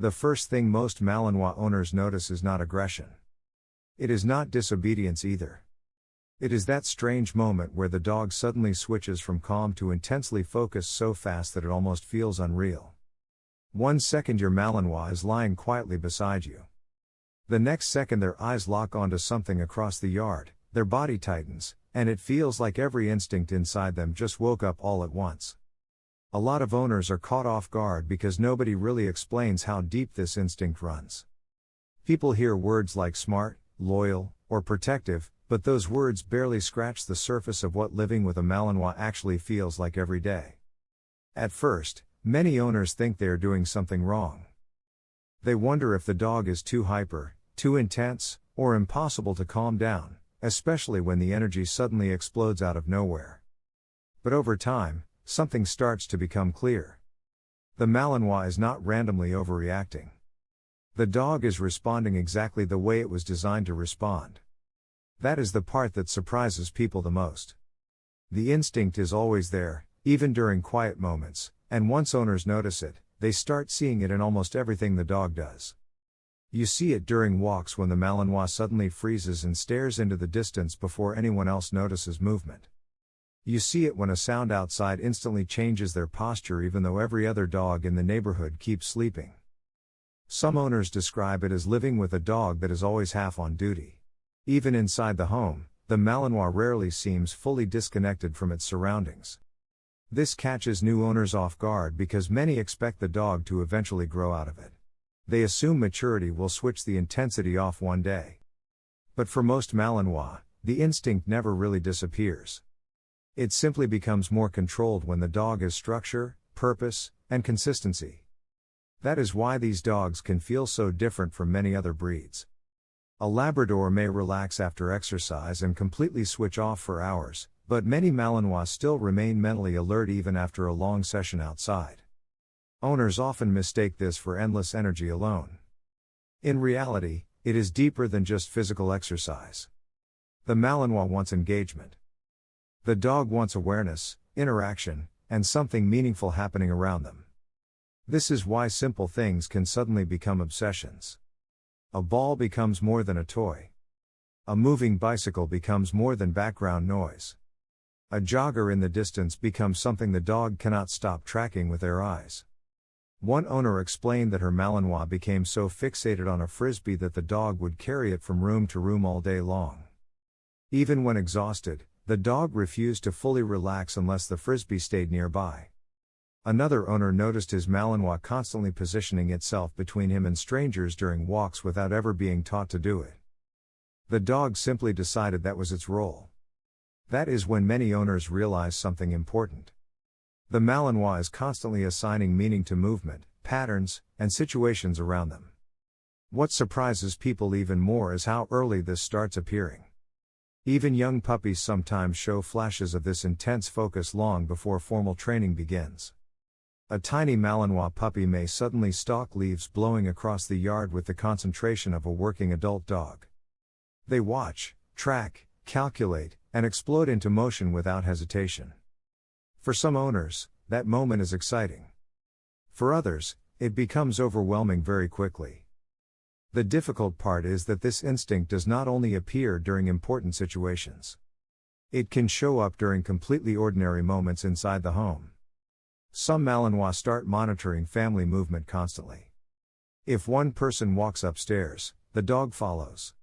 The first thing most Malinois owners notice is not aggression. It is not disobedience either. It is that strange moment where the dog suddenly switches from calm to intensely focused so fast that it almost feels unreal. 1 second your Malinois is lying quietly beside you. The next second their eyes lock onto something across the yard, their body tightens, and it feels like every instinct inside them just woke up all at once. A lot of owners are caught off guard because nobody really explains how deep this instinct runs. People hear words like smart, loyal, or protective, but those words barely scratch the surface of what living with a Malinois actually feels like every day. At first, many owners think they are doing something wrong. They wonder if the dog is too hyper, too intense, or impossible to calm down, especially when the energy suddenly explodes out of nowhere. But over time, something starts to become clear. The Malinois is not randomly overreacting. The dog is responding exactly the way it was designed to respond. That is the part that surprises people the most. The instinct is always there, even during quiet moments, and once owners notice it, they start seeing it in almost everything the dog does. You see it during walks when the Malinois suddenly freezes and stares into the distance before anyone else notices movement. You see it when a sound outside instantly changes their posture even though every other dog in the neighborhood keeps sleeping. Some owners describe it as living with a dog that is always half on duty. Even inside the home, the Malinois rarely seems fully disconnected from its surroundings. This catches new owners off guard because many expect the dog to eventually grow out of it. They assume maturity will switch the intensity off one day. But for most Malinois, the instinct never really disappears. It simply becomes more controlled when the dog has structure, purpose, and consistency. That is why these dogs can feel so different from many other breeds. A Labrador may relax after exercise and completely switch off for hours, but many Malinois still remain mentally alert even after a long session outside. Owners often mistake this for endless energy alone. In reality, it is deeper than just physical exercise. The Malinois wants engagement. The dog wants awareness, interaction, and something meaningful happening around them. This is why simple things can suddenly become obsessions. A ball becomes more than a toy. A moving bicycle becomes more than background noise. A jogger in the distance becomes something the dog cannot stop tracking with their eyes. One owner explained that her Malinois became so fixated on a frisbee that the dog would carry it from room to room all day long. Even when exhausted, the dog refused to fully relax unless the frisbee stayed nearby. Another owner noticed his Malinois constantly positioning itself between him and strangers during walks without ever being taught to do it. The dog simply decided that was its role. That is when many owners realize something important. The Malinois is constantly assigning meaning to movement, patterns, and situations around them. What surprises people even more is how early this starts appearing. Even young puppies sometimes show flashes of this intense focus long before formal training begins. A tiny Malinois puppy may suddenly stalk leaves blowing across the yard with the concentration of a working adult dog. They watch, track, calculate, and explode into motion without hesitation. For some owners, that moment is exciting. For others, it becomes overwhelming very quickly. The difficult part is that this instinct does not only appear during important situations. It can show up during completely ordinary moments inside the home. Some Malinois start monitoring family movement constantly. If one person walks upstairs, the dog follows.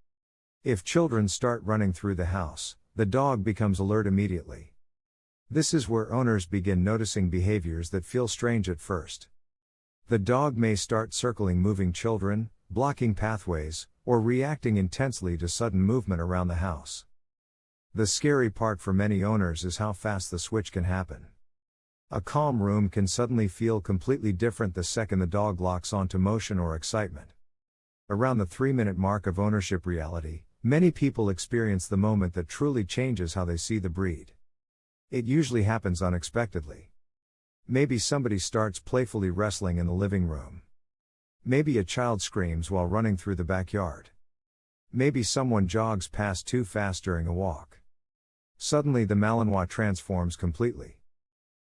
If children start running through the house, the dog becomes alert immediately. This is where owners begin noticing behaviors that feel strange at first. The dog may start circling moving children, blocking pathways, or reacting intensely to sudden movement around the house. The scary part for many owners is how fast the switch can happen. A calm room can suddenly feel completely different the second the dog locks onto motion or excitement. Around the 3-minute mark of ownership reality, many people experience the moment that truly changes how they see the breed. It usually happens unexpectedly. Maybe somebody starts playfully wrestling in the living room. Maybe a child screams while running through the backyard. Maybe someone jogs past too fast during a walk. Suddenly the Malinois transforms completely.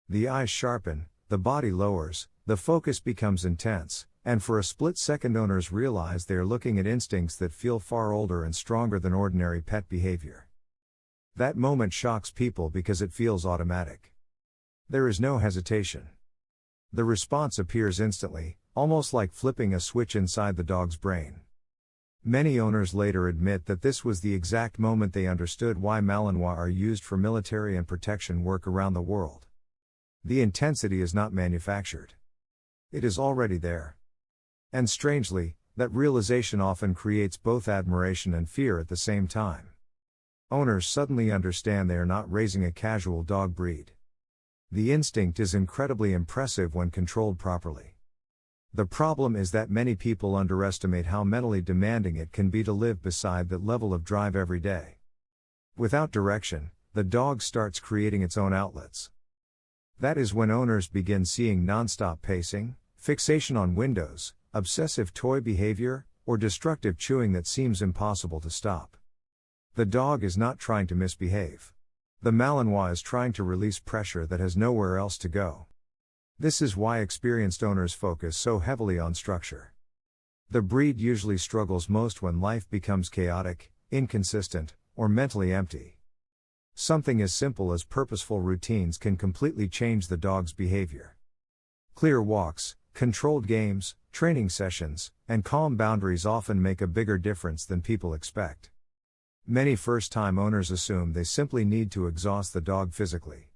The eyes sharpen, the body lowers, the focus becomes intense, And for a split second, owners realize they are looking at instincts that feel far older and stronger than ordinary pet behavior. That moment shocks people because it feels automatic. There is no hesitation. The response appears instantly, almost like flipping a switch inside the dog's brain. Many owners later admit that this was the exact moment they understood why Malinois are used for military and protection work around the world. The intensity is not manufactured. It is already there. And strangely, that realization often creates both admiration and fear at the same time. Owners suddenly understand they are not raising a casual dog breed. The instinct is incredibly impressive when controlled properly. The problem is that many people underestimate how mentally demanding it can be to live beside that level of drive every day. Without direction, the dog starts creating its own outlets. That is when owners begin seeing non-stop pacing, fixation on windows, obsessive toy behavior, or destructive chewing that seems impossible to stop. The dog is not trying to misbehave. The Malinois is trying to release pressure that has nowhere else to go. This is why experienced owners focus so heavily on structure. The breed usually struggles most when life becomes chaotic, inconsistent, or mentally empty. Something as simple as purposeful routines can completely change the dog's behavior. Clear walks, controlled games, training sessions, and calm boundaries often make a bigger difference than people expect. Many first-time owners assume they simply need to exhaust the dog physically.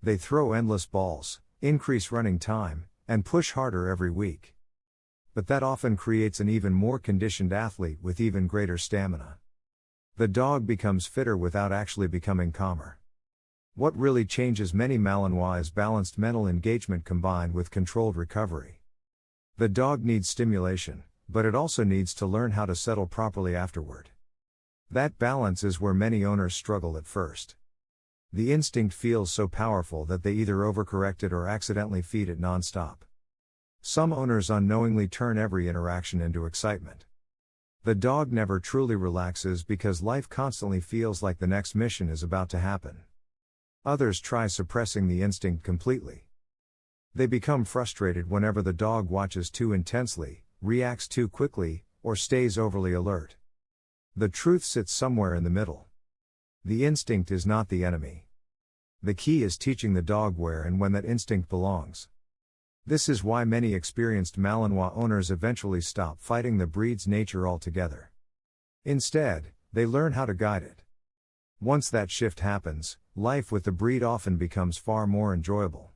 They throw endless balls, increase running time, and push harder every week. But that often creates an even more conditioned athlete with even greater stamina. The dog becomes fitter without actually becoming calmer. What really changes many Malinois is balanced mental engagement combined with controlled recovery. The dog needs stimulation, but it also needs to learn how to settle properly afterward. That balance is where many owners struggle at first. The instinct feels so powerful that they either overcorrect it or accidentally feed it non-stop. Some owners unknowingly turn every interaction into excitement. The dog never truly relaxes because life constantly feels like the next mission is about to happen. Others try suppressing the instinct completely. They become frustrated whenever the dog watches too intensely, reacts too quickly, or stays overly alert. The truth sits somewhere in the middle. The instinct is not the enemy. The key is teaching the dog where and when that instinct belongs. This is why many experienced Malinois owners eventually stop fighting the breed's nature altogether. Instead, they learn how to guide it. Once that shift happens, life with the breed often becomes far more enjoyable.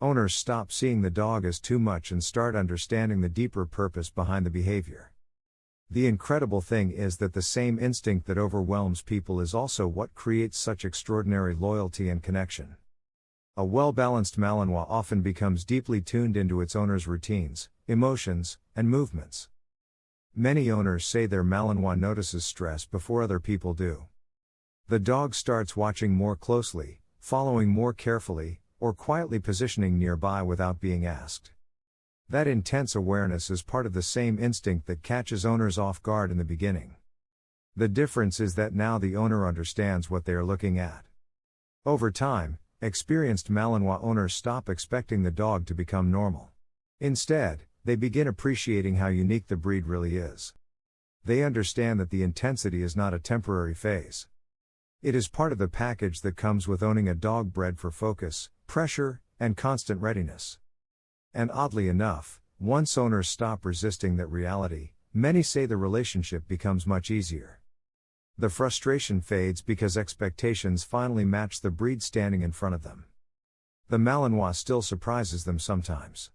Owners stop seeing the dog as too much and start understanding the deeper purpose behind the behavior. The incredible thing is that the same instinct that overwhelms people is also what creates such extraordinary loyalty and connection. A well-balanced Malinois often becomes deeply tuned into its owner's routines, emotions, and movements. Many owners say their Malinois notices stress before other people do. The dog starts watching more closely, following more carefully, or quietly positioning nearby without being asked. That intense awareness is part of the same instinct that catches owners off guard in the beginning. The difference is that now the owner understands what they are looking at. Over time, experienced Malinois owners stop expecting the dog to become normal. Instead, they begin appreciating how unique the breed really is. They understand that the intensity is not a temporary phase. It is part of the package that comes with owning a dog bred for focus, pressure, and constant readiness. And oddly enough, once owners stop resisting that reality, many say the relationship becomes much easier. The frustration fades because expectations finally match the breed standing in front of them. The Malinois still surprises them sometimes.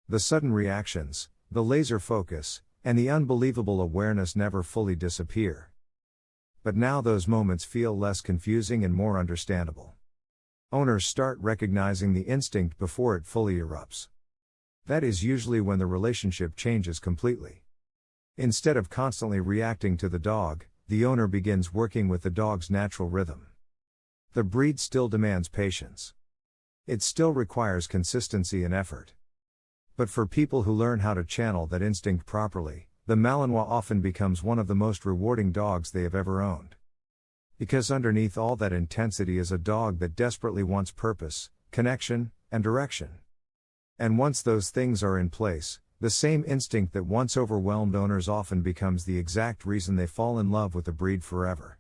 The sudden reactions, the laser focus, and the unbelievable awareness never fully disappear. But now those moments feel less confusing and more understandable. Owners start recognizing the instinct before it fully erupts. That is usually when the relationship changes completely. Instead of constantly reacting to the dog, the owner begins working with the dog's natural rhythm. The breed still demands patience. It still requires consistency and effort. But for people who learn how to channel that instinct properly, the Malinois often becomes one of the most rewarding dogs they have ever owned. Because underneath all that intensity is a dog that desperately wants purpose, connection, and direction. And once those things are in place, The same instinct that once overwhelmed owners often becomes the exact reason they fall in love with the breed forever.